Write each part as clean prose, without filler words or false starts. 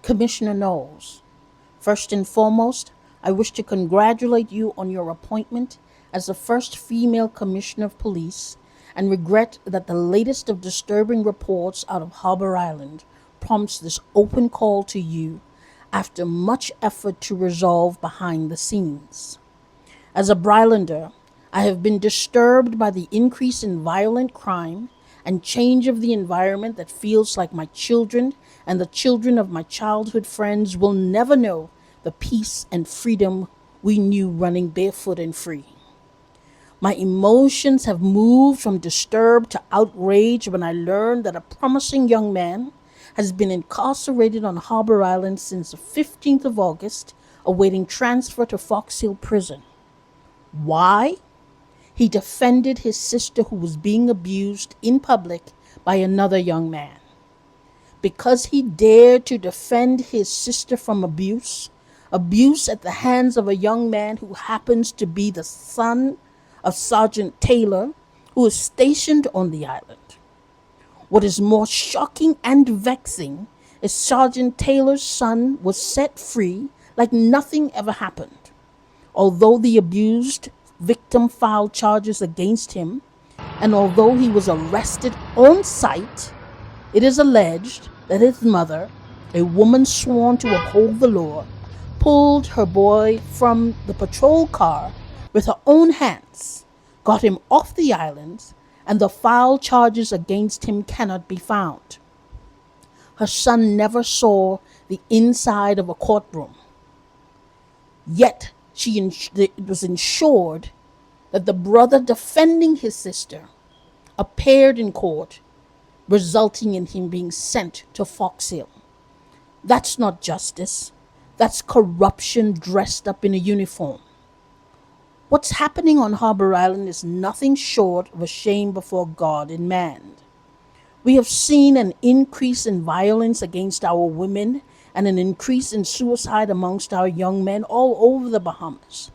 Commissioner Knowles, first and foremost, I wish to congratulate you on your appointment as the first female Commissioner of Police and regret that the latest of disturbing reports out of Harbour Island prompts this open call to you after much effort to resolve behind the scenes. As a Brylander, I have been disturbed by the increase in violent crime and change of the environment that feels like my children and the children of my childhood friends will never know the peace and freedom we knew running barefoot and free. My emotions have moved from disturbed to outrage when I learned that a promising young man has been incarcerated on Harbour Island since the 15th of August, awaiting transfer to Fox Hill Prison. Why? He defended his sister who was being abused in public by another young man. Because he dared to defend his sister from abuse at the hands of a young man who happens to be the son of Sargeant Taylor, who is stationed on the island. What is more shocking and vexing is Sargeant Taylor's son was set free like nothing ever happened. Although the abused victim filed charges against him, and although he was arrested on sight, it is alleged that his mother, a woman sworn to uphold the law, pulled her boy from the patrol car with her own hands, got him off the island, and the filed charges against him cannot be found. Her son never saw the inside of a courtroom. Yet it was ensured that the brother defending his sister appeared in court, resulting in him being sent to Fox Hill. That's not justice. That's corruption dressed up in a uniform. What's happening on Harbour Island is nothing short of a shame before God and man. We have seen an increase in violence against our women and an increase in suicide amongst our young men all over the Bahamas.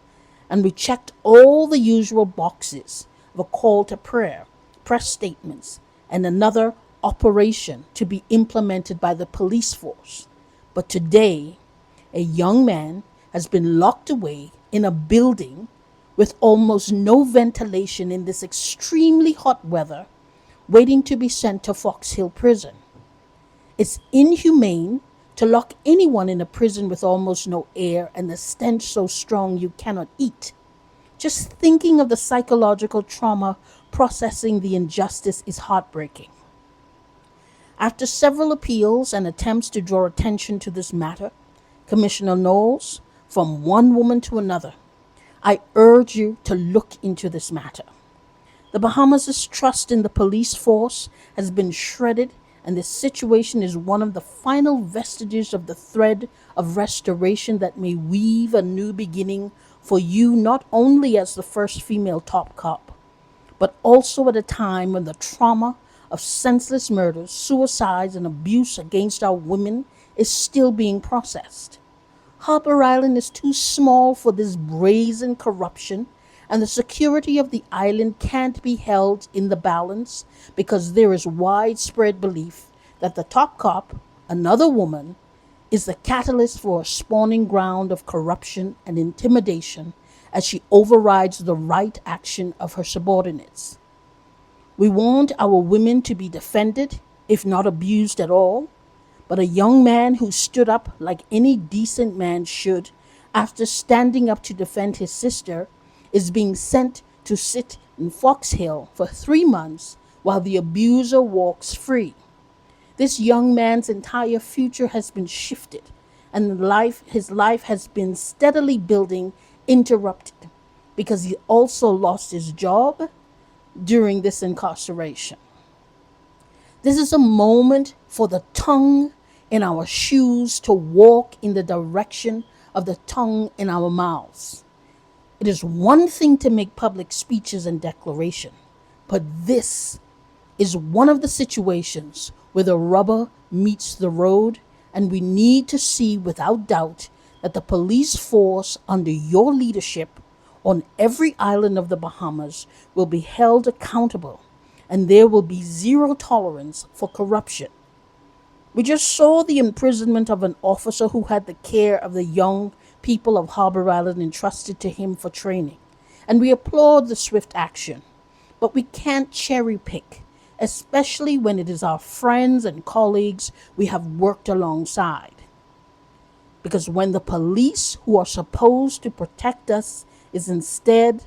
And we checked all the usual boxes of a call to prayer, press statements, and another operation to be implemented by the police force. But today, a young man has been locked away in a building with almost no ventilation in this extremely hot weather, waiting to be sent to Fox Hill Prison. It's inhumane to lock anyone in a prison with almost no air and the stench so strong you cannot eat. Just thinking of the psychological trauma processing the injustice is heartbreaking. After several appeals and attempts to draw attention to this matter, Commissioner Knowles, from one woman to another, I urge you to look into this matter. The Bahamas' trust in the police force has been shredded, and this situation is one of the final vestiges of the thread of restoration that may weave a new beginning for you, not only as the first female top cop, but also at a time when the trauma of senseless murders, suicides, and abuse against our women is still being processed. Harbour Island is too small for this brazen corruption, and the security of the island can't be held in the balance because there is widespread belief that the top cop, another woman, is the catalyst for a spawning ground of corruption and intimidation as she overrides the right action of her subordinates. We want our women to be defended, if not abused at all, but a young man who stood up like any decent man should after standing up to defend his sister is being sent to sit in Fox Hill for 3 months while the abuser walks free. This young man's entire future has been shifted, and his life has been steadily building interrupted because he also lost his job during this incarceration. This is a moment for the tongue in our shoes to walk in the direction of the tongue in our mouths. It is one thing to make public speeches and declaration, but this is one of the situations where the rubber meets the road, and we need to see without doubt that the police force under your leadership on every island of the Bahamas will be held accountable, and there will be zero tolerance for corruption. We just saw the imprisonment of an officer who had the care of the young people of Harbour Island entrusted to him for training, and we applaud the swift action. But we can't cherry pick, especially when it is our friends and colleagues we have worked alongside. Because when the police who are supposed to protect us is instead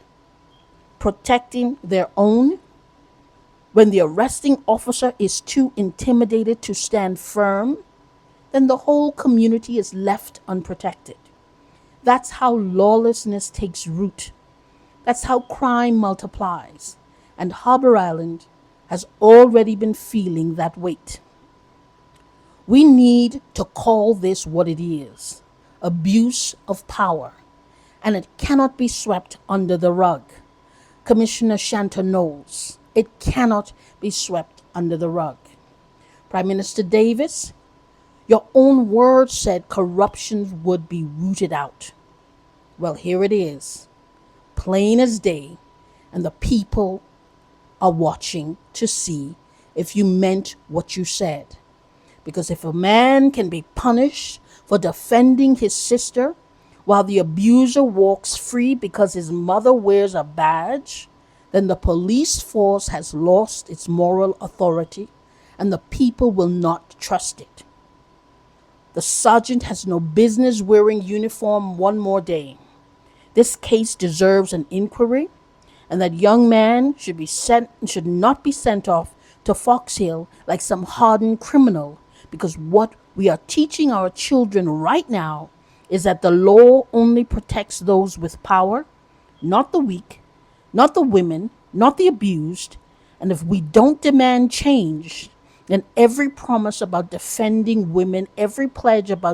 protecting their own, when the arresting officer is too intimidated to stand firm, then the whole community is left unprotected. That's how lawlessness takes root. That's how crime multiplies. And Harbour Island has already been feeling that weight. We need to call this what it is: abuse of power. And it cannot be swept under the rug. Commissioner SHANTA knows it cannot be swept under the rug. Prime Minister Davis, your own words said corruption would be rooted out. Well, here it is, plain as day, and the people are watching to see if you meant what you said. Because if a man can be punished for defending his sister while the abuser walks free because his mother wears a badge, then the police force has lost its moral authority and the people will not trust it. The sergeant has no business wearing uniform one more day. This case deserves an inquiry, and that young man should not be sent off to Fox Hill like some hardened criminal, because what we are teaching our children right now is that the law only protects those with power, not the weak, not the women, not the abused. And if we don't demand change, then every promise about defending women, every pledge about